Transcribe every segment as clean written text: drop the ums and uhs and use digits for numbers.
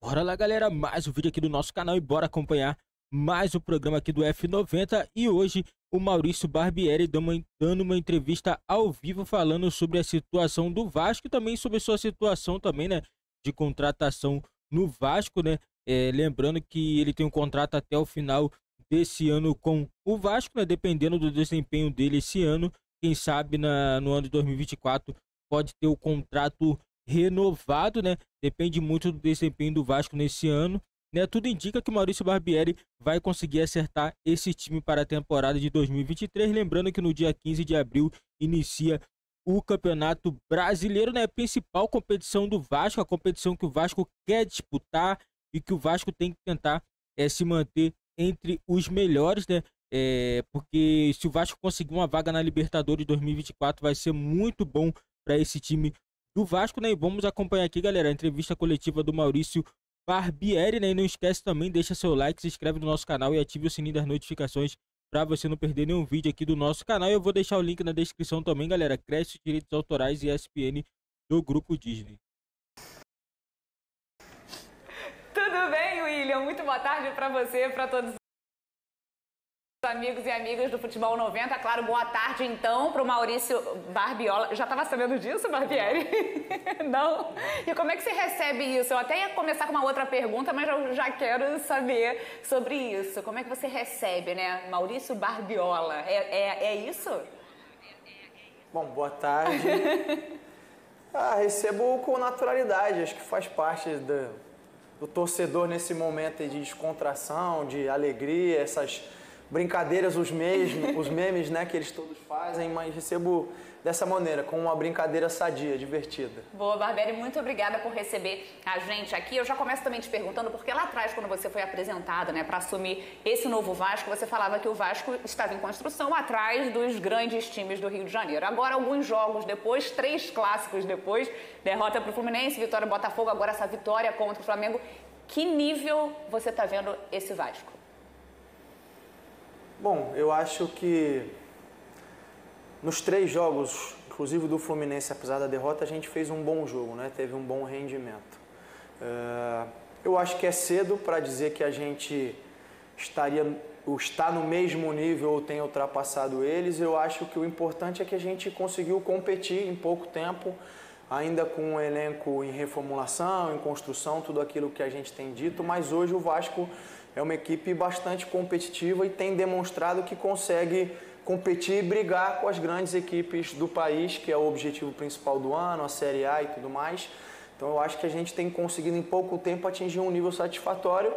Bora lá, galera, mais um vídeo aqui do nosso canal e bora acompanhar mais um programa aqui do F90. E hoje o Maurício Barbieri dando uma entrevista ao vivo falando sobre a situação do Vasco e também sobre sua situação também, né, de contratação no Vasco, né? Lembrando que ele tem um contrato até o final desse ano com o Vasco, né? Dependendo do desempenho dele esse ano, quem sabe no ano de 2024 pode ter o contrato renovado, né? Depende muito do desempenho do Vasco nesse ano, né? Tudo indica que o Maurício Barbieri vai conseguir acertar esse time para a temporada de 2023. Lembrando que no dia 15 de abril inicia o Campeonato Brasileiro, né? Principal competição do Vasco, a competição que o Vasco quer disputar e que o Vasco tem que tentar se manter entre os melhores, né? Porque se o Vasco conseguir uma vaga na Libertadores 2024 vai ser muito bom para esse time do Vasco, né? E vamos acompanhar aqui, galera, a entrevista coletiva do Maurício Barbieri, né? E não esquece também, deixa seu like, se inscreve no nosso canal e ative o sininho das notificações para você não perder nenhum vídeo aqui do nosso canal. Eu vou deixar o link na descrição também, galera. Cresce Direitos Autorais e ESPN do Grupo Disney. Tudo bem, William? Muito boa tarde para você, para todos os amigos e amigas do Futebol 90. Claro, boa tarde, então, para o Maurício Barbiola. Já estava sabendo disso, Barbieri? Não? E como é que você recebe isso? Eu até ia começar com uma outra pergunta, mas eu já quero saber sobre isso. Como é que você recebe, né? Maurício Barbiola. É isso? Bom, boa tarde. Recebo com naturalidade. Acho que faz parte do torcedor nesse momento de descontração, de alegria, essas brincadeiras, os memes, né, que eles todos fazem, mas recebo dessa maneira, com uma brincadeira sadia, divertida. Boa, Barbieri, muito obrigada por receber a gente aqui. Eu já começo também te perguntando, porque lá atrás, quando você foi apresentado, né, para assumir esse novo Vasco, você falava que o Vasco estava em construção atrás dos grandes times do Rio de Janeiro. Agora, alguns jogos depois, 3 clássicos depois, derrota para o Fluminense, vitória do Botafogo, agora essa vitória contra o Flamengo. Que nível você está vendo esse Vasco? Bom, eu acho que nos 3 jogos, inclusive do Fluminense, apesar da derrota, a gente fez um bom jogo, né? Teve um bom rendimento. Eu acho que é cedo para dizer que a gente está no mesmo nível ou tem ultrapassado eles. Eu acho que o importante é que a gente conseguiu competir em pouco tempo, ainda com um elenco em reformulação, em construção, tudo aquilo que a gente tem dito, mas hoje o Vasco é uma equipe bastante competitiva e tem demonstrado que consegue competir e brigar com as grandes equipes do país, que é o objetivo principal do ano, a Série A e tudo mais. Então eu acho que a gente tem conseguido em pouco tempo atingir um nível satisfatório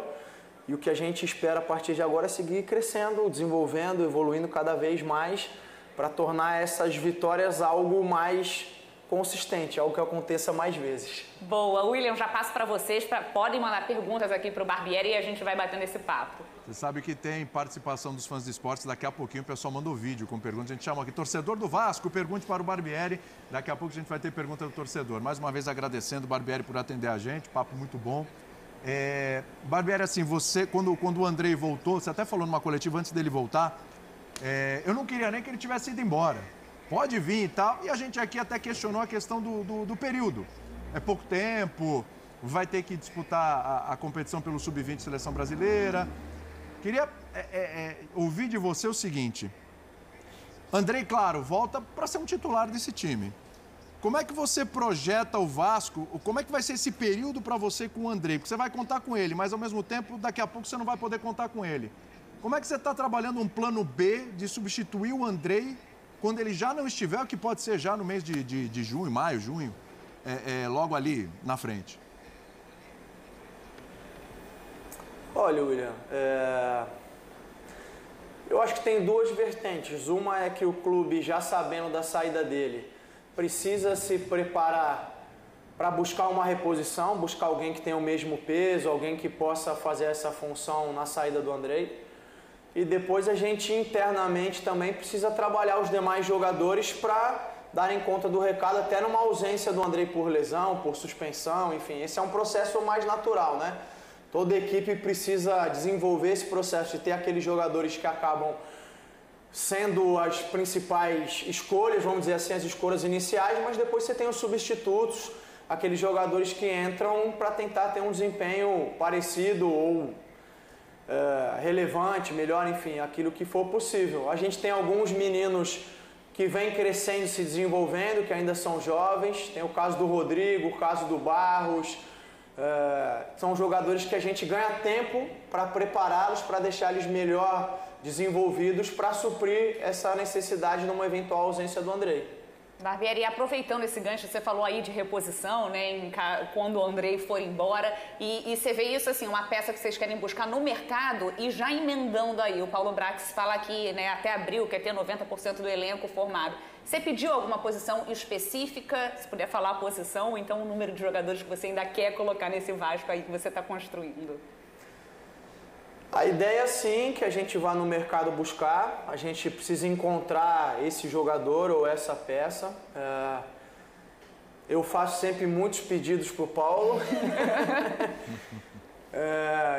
e o que a gente espera a partir de agora é seguir crescendo, desenvolvendo, evoluindo cada vez mais para tornar essas vitórias algo mais consistente, algo que aconteça mais vezes. Boa, William, já passo para vocês, podem mandar perguntas aqui para o Barbieri e a gente vai batendo esse papo. Você sabe que tem participação dos fãs de esportes, daqui a pouquinho o pessoal manda o vídeo com perguntas, a gente chama aqui torcedor do Vasco, pergunte para o Barbieri, daqui a pouco a gente vai ter pergunta do torcedor. Mais uma vez agradecendo o Barbieri por atender a gente, papo muito bom. Barbieri, assim, você, quando o Andrei voltou, você até falou numa coletiva antes dele voltar, eu não queria nem que ele tivesse ido embora. Pode vir e tal, e a gente aqui até questionou a questão do período. É pouco tempo, vai ter que disputar a competição pelo Sub-20 Seleção Brasileira. Queria ouvir de você o seguinte. Andrei, claro, volta para ser um titular desse time. Como é que você projeta o Vasco? Como é que vai ser esse período para você com o Andrei? Porque você vai contar com ele, mas ao mesmo tempo, daqui a pouco você não vai poder contar com ele. Como é que você está trabalhando um plano B de substituir o Andrei quando ele já não estiver, o que pode ser já no mês de junho, maio, junho, logo ali na frente? Olha, William, eu acho que tem 2 vertentes. Uma é que o clube, já sabendo da saída dele, precisa se preparar para buscar uma reposição, buscar alguém que tenha o mesmo peso, alguém que possa fazer essa função na saída do Andrei. E depois a gente internamente também precisa trabalhar os demais jogadores para darem conta do recado, até numa ausência do Andrei por lesão, por suspensão, enfim. Esse é um processo mais natural, né? Toda equipe precisa desenvolver esse processo de ter aqueles jogadores que acabam sendo as principais escolhas, vamos dizer assim, as escolhas iniciais, mas depois você tem os substitutos, aqueles jogadores que entram para tentar ter um desempenho parecido ou relevante, melhor, enfim, aquilo que for possível. A gente tem alguns meninos que vêm crescendo, se desenvolvendo, que ainda são jovens. Tem o caso do Rodrigo, o caso do Barros. São jogadores que a gente ganha tempo para prepará-los, para deixar eles melhor desenvolvidos, para suprir essa necessidade numa eventual ausência do Andrei. Barbieri, aproveitando esse gancho, você falou aí de reposição, né, quando o Andrei for embora, e você vê isso assim, uma peça que vocês querem buscar no mercado e já emendando aí, o Paulo Brax fala que, né, até abril quer ter 90% do elenco formado. Você pediu alguma posição específica, se puder falar a posição, ou então o número de jogadores que você ainda quer colocar nesse Vasco aí que você está construindo? A ideia é sim que a gente vá no mercado buscar, a gente precisa encontrar esse jogador ou essa peça. Eu faço sempre muitos pedidos para o Paulo.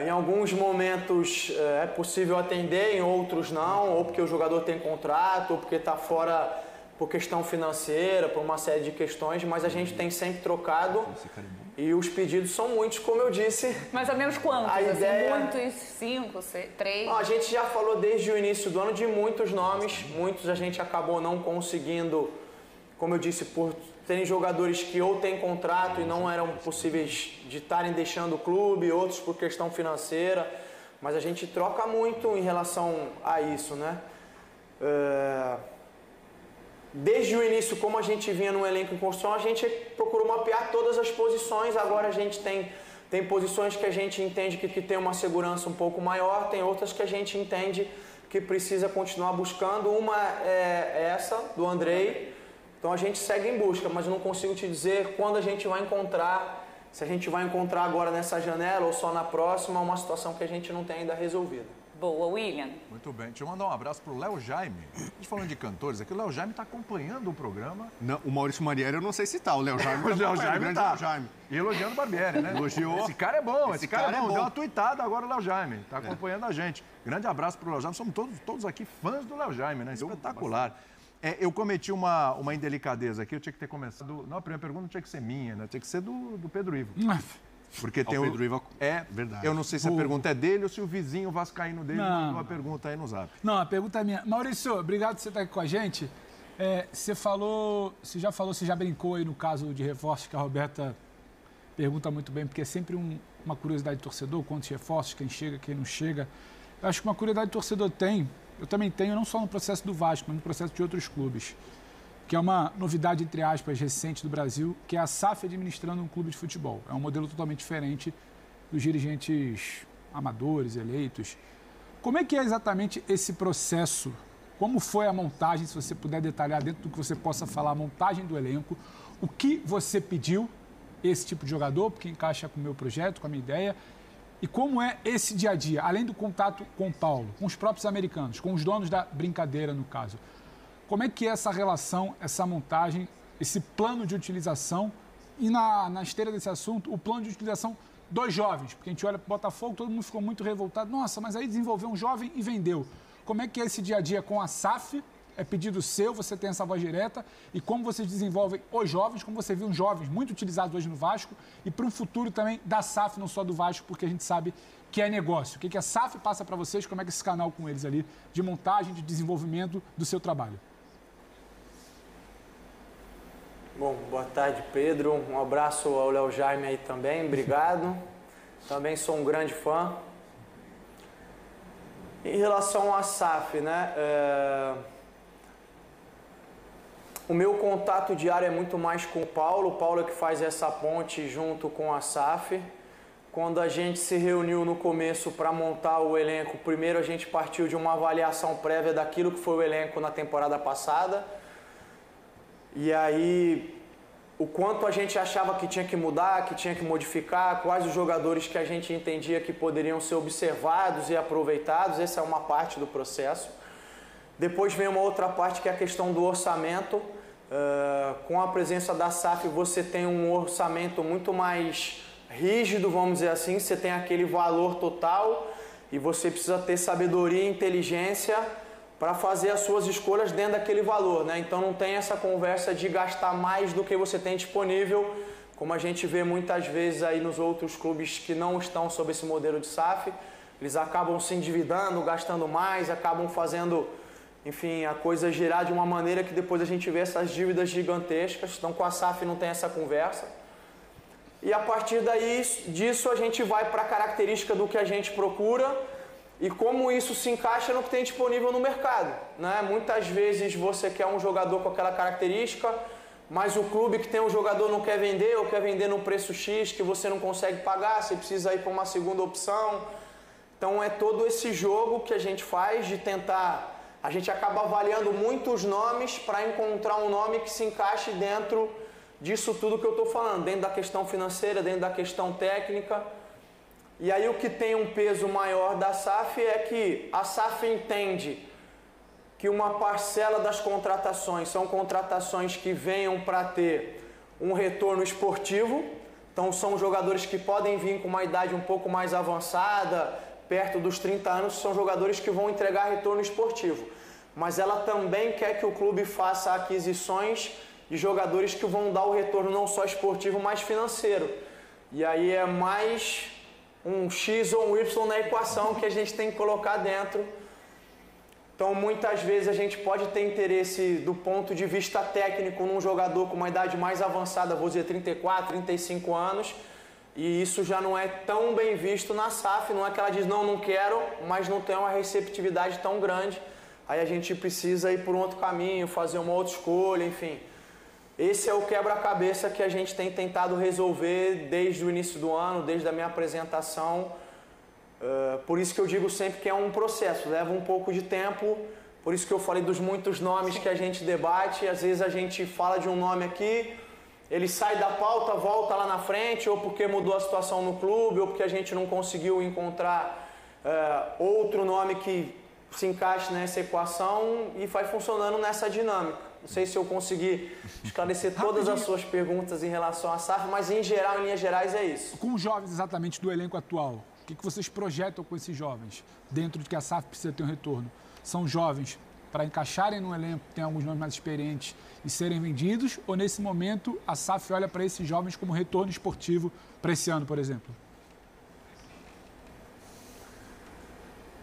Em alguns momentos é possível atender, em outros não, ou porque o jogador tem contrato, ou porque está fora por questão financeira, por uma série de questões, mas a gente tem sempre trocado. E os pedidos são muitos, como eu disse. Mais ou menos quantos? A ideia... Muitos? 5, 3? A gente já falou desde o início do ano de muitos nomes. Muitos a gente acabou não conseguindo, como eu disse, por terem jogadores que ou têm contrato e não eram possíveis de estarem deixando o clube, outros por questão financeira. Mas a gente troca muito em relação a isso, né? Desde o início, como a gente vinha num elenco em construção, a gente procurou mapear todas as posições. Agora a gente tem posições que a gente entende que tem uma segurança um pouco maior, tem outras que a gente entende que precisa continuar buscando. Uma é essa, do Andrei. Então a gente segue em busca, mas eu não consigo te dizer quando a gente vai encontrar, se a gente vai encontrar agora nessa janela ou só na próxima, uma situação que a gente não tem ainda resolvida. Boa, William. Muito bem. Deixa eu mandar um abraço para o Léo Jaime. A gente falando de cantores aqui, o Léo Jaime está acompanhando o programa. Não, o Maurício Marieri eu não sei se tá. O Léo Jaime o Léo Jaime tá. Léo Jaime. E elogiando o Barbieri, né? Elogiou. Esse cara é bom, esse cara é bom. Deu uma tuitada agora o Léo Jaime. Está acompanhando a gente. Grande abraço para o Léo Jaime. Somos todos aqui fãs do Léo Jaime, né? Espetacular. Eu cometi uma indelicadeza aqui. Eu tinha que ter começado... Não, a primeira pergunta não tinha que ser minha, né? Tinha que ser do Pedro Ivo. Porque tem o Pedro Ivo verdade. Eu não sei se a pergunta é dele ou se o vizinho vascaíno dele mandou uma pergunta aí no Zap. Não, a pergunta é minha. Maurício, obrigado por você estar aqui com a gente. Você já brincou aí no caso de reforços que a Roberta pergunta muito bem, porque é sempre uma curiosidade do torcedor, quantos reforços, quem chega, quem não chega. Eu acho que uma curiosidade do torcedor eu também tenho, não só no processo do Vasco, mas no processo de outros clubes, que é uma novidade, entre aspas, recente do Brasil, que é a SAF administrando um clube de futebol. É um modelo totalmente diferente dos dirigentes amadores, eleitos. Como é que é exatamente esse processo? Como foi a montagem, se você puder detalhar dentro do que você possa falar, a montagem do elenco, o que você pediu esse tipo de jogador, porque encaixa com o meu projeto, com a minha ideia, e como é esse dia a dia, além do contato com o Paulo, com os próprios americanos, com os donos da brincadeira, no caso. Como é que é essa relação, essa montagem, esse plano de utilização e na esteira desse assunto, o plano de utilização dos jovens? Porque a gente olha para o Botafogo, todo mundo ficou muito revoltado. Nossa, mas aí desenvolveu um jovem e vendeu. Como é que é esse dia a dia com a SAF? É pedido seu, você tem essa voz direta. E como vocês desenvolvem os jovens, como você viu os jovens muito utilizados hoje no Vasco e para um futuro também da SAF, não só do Vasco, porque a gente sabe que é negócio. O que a SAF passa para vocês, como é que esse canal com eles ali, de montagem, de desenvolvimento do seu trabalho? Bom, boa tarde, Pedro. Um abraço ao Léo Jaime aí também, obrigado. Também sou um grande fã. Em relação à SAF, né? O meu contato diário é muito mais com o Paulo. O Paulo é que faz essa ponte junto com a SAF. Quando a gente se reuniu no começo para montar o elenco, primeiro a gente partiu de uma avaliação prévia daquilo que foi o elenco na temporada passada. E aí, o quanto a gente achava que tinha que mudar, que tinha que modificar, quais os jogadores que a gente entendia que poderiam ser observados e aproveitados, essa é uma parte do processo. Depois vem uma outra parte que é a questão do orçamento. Com a presença da SAF você tem um orçamento muito mais rígido, vamos dizer assim, você tem aquele valor total e você precisa ter sabedoria e inteligência para fazer as suas escolhas dentro daquele valor, né? Então não tem essa conversa de gastar mais do que você tem disponível como a gente vê muitas vezes aí nos outros clubes que não estão sob esse modelo de SAF, eles acabam se endividando, gastando mais, acabam fazendo, enfim, a coisa girar de uma maneira que depois a gente vê essas dívidas gigantescas. Então, com a SAF não tem essa conversa. E a partir disso a gente vai para a característica do que a gente procura e como isso se encaixa no que tem disponível no mercado, né? Muitas vezes você quer um jogador com aquela característica, mas o clube que tem um jogador não quer vender ou quer vender no preço X que você não consegue pagar, você precisa ir para uma segunda opção. Então é todo esse jogo que a gente faz de tentar, a gente acaba avaliando muitos nomes para encontrar um nome que se encaixe dentro disso tudo que eu estou falando, dentro da questão financeira, dentro da questão técnica. E aí o que tem um peso maior da SAF é que a SAF entende que uma parcela das contratações são contratações que venham para ter um retorno esportivo. Então são jogadores que podem vir com uma idade um pouco mais avançada, perto dos 30 anos, são jogadores que vão entregar retorno esportivo. Mas ela também quer que o clube faça aquisições de jogadores que vão dar o retorno não só esportivo, mas financeiro. E aí é mais um X ou um Y na equação que a gente tem que colocar dentro. Então, muitas vezes a gente pode ter interesse do ponto de vista técnico num jogador com uma idade mais avançada, vou dizer 34, 35 anos, e isso já não é tão bem visto na SAF, não é que ela diz não quero, mas não tem uma receptividade tão grande. Aí a gente precisa ir por um outro caminho, fazer uma outra escolha, enfim. Esse é o quebra-cabeça que a gente tem tentado resolver desde o início do ano, desde a minha apresentação. Por isso que eu digo sempre que é um processo, leva um pouco de tempo. Por isso que eu falei dos muitos nomes que a gente debate. Às vezes a gente fala de um nome aqui, ele sai da pauta, volta lá na frente, ou porque mudou a situação no clube, ou porque a gente não conseguiu encontrar outro nome que se encaixe nessa equação, e vai funcionando nessa dinâmica. Não sei se eu consegui esclarecer todas as suas perguntas em relação à SAF, mas em geral, em linhas gerais, é isso. Com os jovens exatamente do elenco atual, o que vocês projetam com esses jovens, dentro de que a SAF precisa ter um retorno? São jovens para encaixarem no elenco, tem alguns nomes mais experientes e serem vendidos, ou nesse momento a SAF olha para esses jovens como retorno esportivo para esse ano, por exemplo?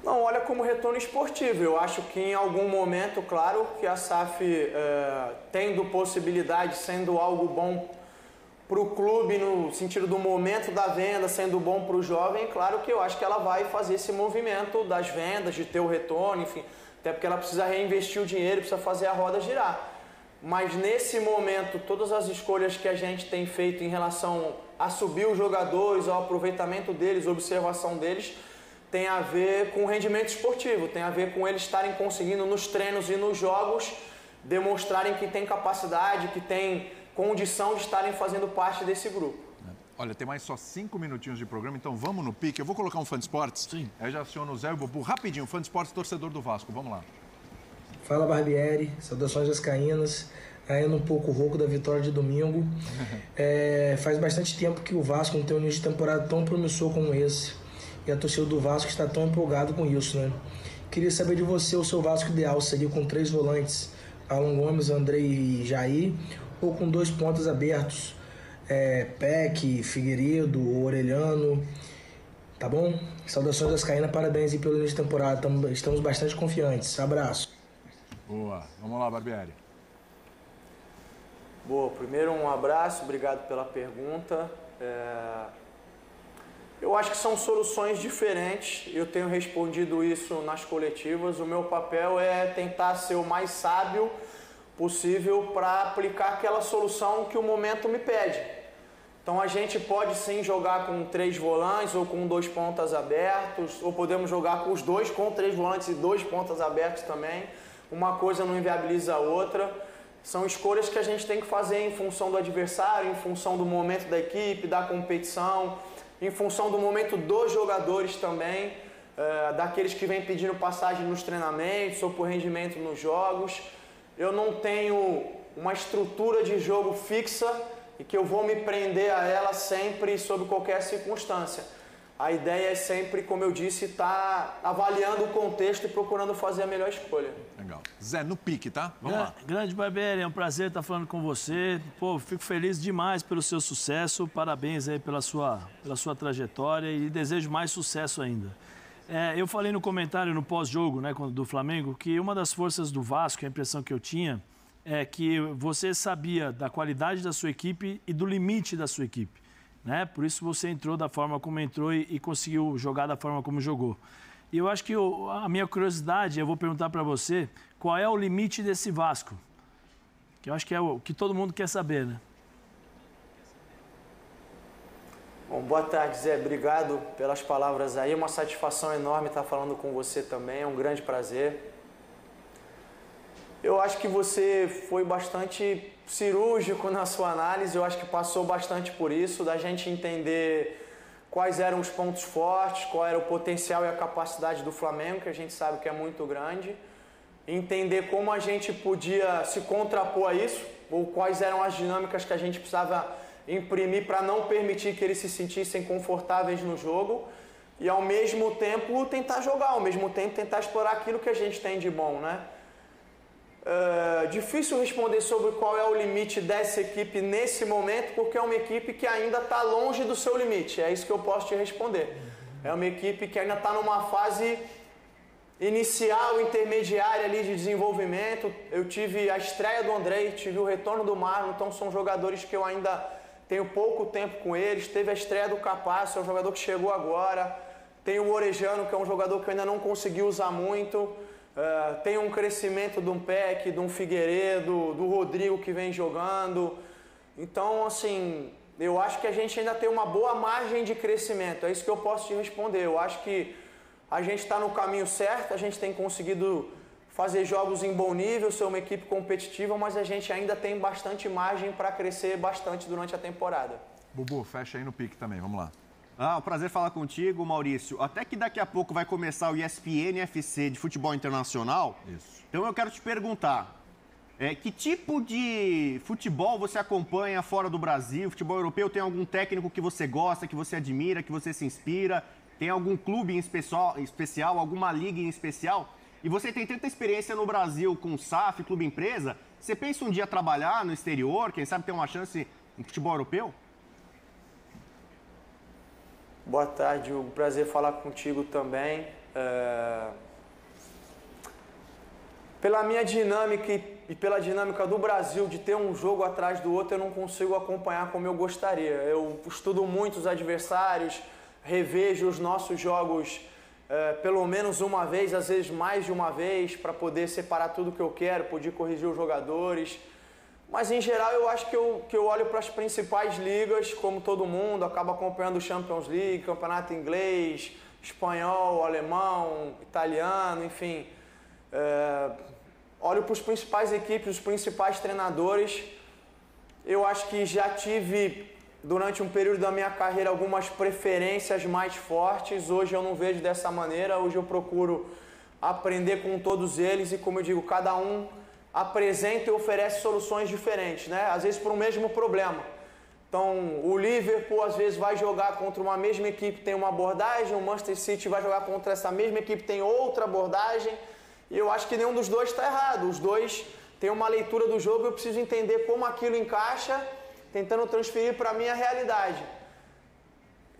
Não, olha como retorno esportivo. Eu acho que em algum momento, claro, que a SAF, tendo possibilidade, sendo algo bom para o clube, no sentido do momento da venda, sendo bom para o jovem, claro que eu acho que ela vai fazer esse movimento das vendas, de ter o retorno, enfim, até porque ela precisa reinvestir o dinheiro, precisa fazer a roda girar. Mas nesse momento, todas as escolhas que a gente tem feito em relação a subir os jogadores, ao aproveitamento deles, observação deles, tem a ver com o rendimento esportivo, tem a ver com eles estarem conseguindo nos treinos e nos jogos demonstrarem que tem capacidade, que tem condição de estarem fazendo parte desse grupo. Olha, tem mais só 5 minutinhos de programa, então vamos no pique. Eu vou colocar um Fã de Esportes. Sim. Aí já aciono o Zé e o Bubu. Rapidinho, Fã de Esportes, torcedor do Vasco. Vamos lá. Fala, Barbieri. Saudações vascaínas. Ainda um pouco rouco da vitória de domingo. Faz bastante tempo que o Vasco não tem um início de temporada tão promissor como esse. E a torcida do Vasco está tão empolgada com isso, né? Queria saber de você o seu Vasco ideal. Seria com 3 volantes, Alan Gomes, Andrei e Jair, ou com 2 pontas abertos, Peck, Figueiredo, Orelhano, tá bom? Saudações vascaínas, parabéns aí pelo início de temporada, estamos bastante confiantes. Abraço. Boa. Vamos lá, Barbieri. Boa, primeiro um abraço, obrigado pela pergunta. Eu acho que são soluções diferentes, eu tenho respondido isso nas coletivas. O meu papel é tentar ser o mais sábio possível para aplicar aquela solução que o momento me pede. Então a gente pode sim jogar com 3 volantes ou com 2 pontas abertos, ou podemos jogar com os 2 com 3 volantes e 2 pontas abertos também. Uma coisa não inviabiliza a outra. São escolhas que a gente tem que fazer em função do adversário, em função do momento da equipe, da competição, em função do momento dos jogadores também, daqueles que vêm pedindo passagem nos treinamentos ou por rendimento nos jogos. Eu não tenho uma estrutura de jogo fixa e que eu vou me prender a ela sempre sob qualquer circunstância. a ideia é sempre, como eu disse, estar avaliando o contexto e procurando fazer a melhor escolha. Legal. Zé, no pique, tá? Vamos lá. Grande Barbieri, é um prazer estar falando com você. Pô, fico feliz demais pelo seu sucesso. Parabéns aí pela sua trajetória e desejo mais sucesso ainda. Eu falei no comentário, no pós-jogo, né, do Flamengo, que uma das forças do Vasco, a impressão que eu tinha, é que você sabia da qualidade da sua equipe e do limite da sua equipe. Né? Por isso você entrou da forma como entrou e conseguiu jogar da forma como jogou. E eu acho que a minha curiosidade, eu vou perguntar para você, qual é o limite desse Vasco? Que eu acho que é o que todo mundo quer saber, né? Bom, boa tarde, Zé. Obrigado pelas palavras aí. Uma satisfação enorme estar falando com você também. É um grande prazer. Eu acho que você foi bastante cirúrgico na sua análise. Eu acho que passou bastante por isso, da gente entender quais eram os pontos fortes, qual era o potencial e a capacidade do Flamengo, que a gente sabe que é muito grande. Entender como a gente podia se contrapor a isso, ou quais eram as dinâmicas que a gente precisava imprimir para não permitir que eles se sentissem confortáveis no jogo. E ao mesmo tempo tentar jogar, ao mesmo tempo tentar explorar aquilo que a gente tem de bom, né? Difícil responder sobre qual é o limite dessa equipe nesse momento, porque é uma equipe que ainda está longe do seu limite, é isso que eu posso te responder. É uma equipe que ainda está numa fase inicial, intermediária ali de desenvolvimento. Eu tive a estreia do Andrei, tive o retorno do Marlon, então são jogadores que eu ainda tenho pouco tempo com eles. Teve a estreia do Capasso, é um jogador que chegou agora. Tem o Orejano, que é um jogador que eu ainda não consegui usar muito. Tem um crescimento de um Peck, de um Figueiredo, do Rodrigo que vem jogando. Então, assim, eu acho que a gente ainda tem uma boa margem de crescimento. É isso que eu posso te responder. Eu acho que a gente está no caminho certo, a gente tem conseguido fazer jogos em bom nível, ser uma equipe competitiva, mas a gente ainda tem bastante margem para crescer bastante durante a temporada. Bubu, fecha aí no pique também, vamos lá. Um prazer falar contigo, Maurício. Até que daqui a pouco vai começar o ESPN FC de futebol internacional. Isso. Então eu quero te perguntar, que tipo de futebol você acompanha fora do Brasil? Futebol europeu, tem algum técnico que você gosta, que você admira, que você se inspira? Tem algum clube em especial, alguma liga em especial? E você tem tanta experiência no Brasil com SAF, clube empresa, você pensa um dia trabalhar no exterior, quem sabe ter uma chance no futebol europeu? Boa tarde, um prazer falar contigo também. Pela minha dinâmica e pela dinâmica do Brasil, de ter um jogo atrás do outro, eu não consigo acompanhar como eu gostaria. Eu estudo muito os adversários, revejo os nossos jogos pelo menos uma vez, às vezes mais de uma vez, para poder separar tudo que eu quero, poder corrigir os jogadores. Mas, em geral, eu acho que eu olho para as principais ligas, como todo mundo, acabo acompanhando o Champions League, campeonato inglês, espanhol, alemão, italiano, enfim. Olho para as principais equipes, os principais treinadores. Eu acho que já tive, durante um período da minha carreira, algumas preferências mais fortes. Hoje eu não vejo dessa maneira, hoje eu procuro aprender com todos eles e, como eu digo, cada um apresenta e oferece soluções diferentes, né? Às vezes para o mesmo problema. Então, o Liverpool às vezes vai jogar contra uma mesma equipe, tem uma abordagem, o Manchester City vai jogar contra essa mesma equipe, tem outra abordagem, e eu acho que nenhum dos dois está errado. Os dois têm uma leitura do jogo e eu preciso entender como aquilo encaixa, tentando transferir para a minha realidade.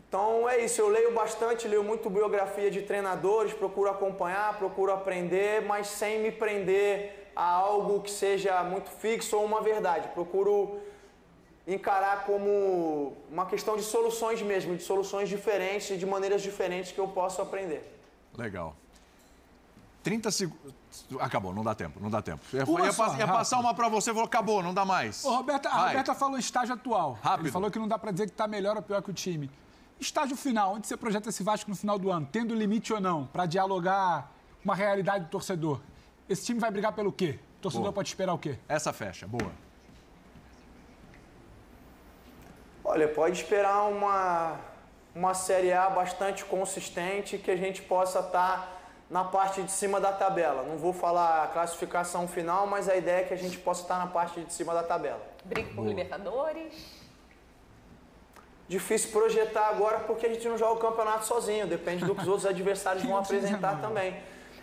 Então é isso, eu leio bastante, leio muito biografia de treinadores, procuro acompanhar, procuro aprender, mas sem me prender a algo que seja muito fixo ou uma verdade. Procuro encarar como uma questão de soluções mesmo, de soluções diferentes e de maneiras diferentes que eu posso aprender. Legal. 30 segundos. Acabou, não dá tempo, não dá tempo. Ia passar uma para você, falou, acabou, não dá mais. A Roberta falou estágio atual. Rápido. Ele falou que não dá para dizer que está melhor ou pior que o time. Estágio final, onde você projeta esse Vasco no final do ano, tendo limite ou não, para dialogar com uma realidade do torcedor. Esse time vai brigar pelo quê? O torcedor pode esperar o quê? Essa fecha, boa. Olha, pode esperar uma Série A bastante consistente, que a gente possa estar na parte de cima da tabela. Não vou falar a classificação final, mas a ideia é que a gente possa estar na parte de cima da tabela. Briga por Libertadores? difícil projetar agora porque a gente não joga o campeonato sozinho, depende do que os outros adversários vão apresentar também.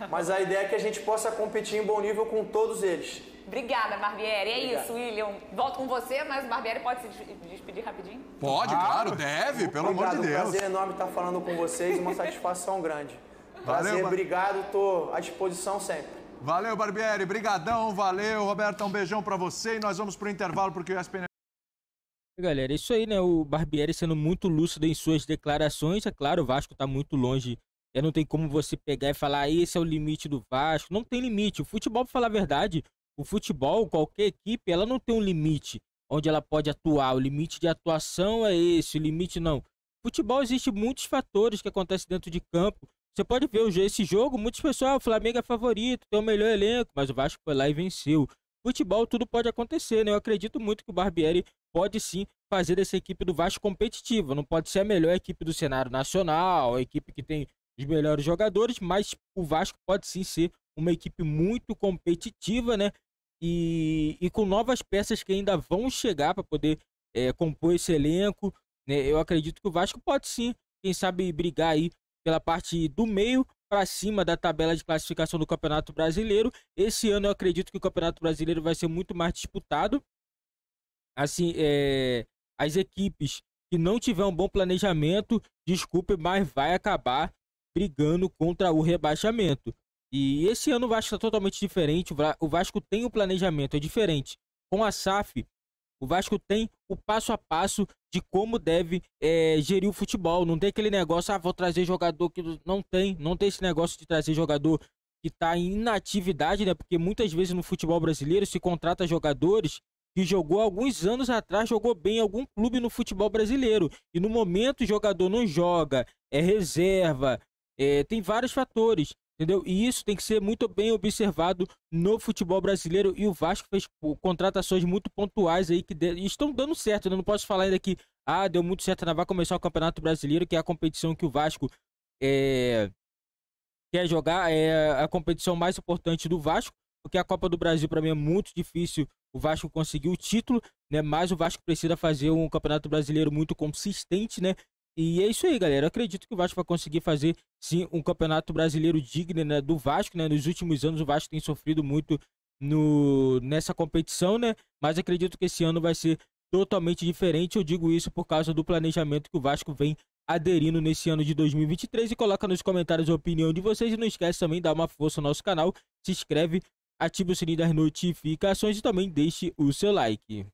Mas a ideia é que a gente possa competir em bom nível com todos eles. Obrigada, Barbieri. Obrigado. Isso, William. Volto com você, mas o Barbieri pode se despedir rapidinho? Pode, claro, deve, pelo amor de Deus. É um prazer enorme estar falando com vocês e uma satisfação grande. Prazer, obrigado, estou à disposição sempre. Valeu, Barbieri, brigadão, valeu. Roberto, um beijão pra você e nós vamos pro intervalo porque o ESPN... Galera, é isso aí, né? O Barbieri sendo muito lúcido em suas declarações. É claro, o Vasco tá muito longe. Não tem como você pegar e falar, esse é o limite do Vasco. Não tem limite. O futebol, pra falar a verdade, o futebol, qualquer equipe, ela não tem um limite onde ela pode atuar. O limite de atuação é esse, o limite não. No futebol existe muitos fatores que acontecem dentro de campo. Você pode ver esse jogo, muitas pessoas, o Flamengo é favorito, tem o melhor elenco, mas o Vasco foi lá e venceu. Futebol, tudo pode acontecer, né? Eu acredito muito que o Barbieri pode sim fazer dessa equipe do Vasco competitiva. Não pode ser a melhor equipe do cenário nacional, a equipe que tem os melhores jogadores, mas o Vasco pode sim ser uma equipe muito competitiva, né? E com novas peças que ainda vão chegar para poder compor esse elenco, né? Eu acredito que o Vasco pode sim, quem sabe, brigar aí pela parte do meio para cima da tabela de classificação do Campeonato Brasileiro. Esse ano eu acredito que o Campeonato Brasileiro vai ser muito mais disputado. Assim, as equipes que não tiver um bom planejamento, desculpe, mas vai acabar brigando contra o rebaixamento. E esse ano o Vasco está totalmente diferente. O Vasco tem um planejamento, é diferente. Com a SAF, o Vasco tem o passo a passo de como deve gerir o futebol. Não tem aquele negócio, vou trazer jogador que não tem esse negócio de trazer jogador que está em inatividade, né? Porque muitas vezes no futebol brasileiro se contrata jogadores que jogou alguns anos atrás, jogou bem em algum clube no futebol brasileiro. E no momento o jogador não joga, é reserva, tem vários fatores. Entendeu? E isso tem que ser muito bem observado no futebol brasileiro. E o Vasco fez contratações muito pontuais aí que estão dando certo. Eu não posso falar ainda que deu muito certo, vai começar o Campeonato Brasileiro, que é a competição que o Vasco quer jogar, é a competição mais importante do Vasco, porque a Copa do Brasil para mim é muito difícil o Vasco conseguir o título, né? Mas o Vasco precisa fazer um Campeonato Brasileiro muito consistente, né? E é isso aí, galera. Eu acredito que o Vasco vai conseguir fazer, sim, um Campeonato Brasileiro digno, né, do Vasco, né? Nos últimos anos o Vasco tem sofrido muito nessa competição, né? Mas acredito que esse ano vai ser totalmente diferente. Eu digo isso por causa do planejamento que o Vasco vem aderindo nesse ano de 2023. E coloca nos comentários a opinião de vocês. E não esquece também de dar uma força no nosso canal. Se inscreve, ative o sininho das notificações e também deixe o seu like.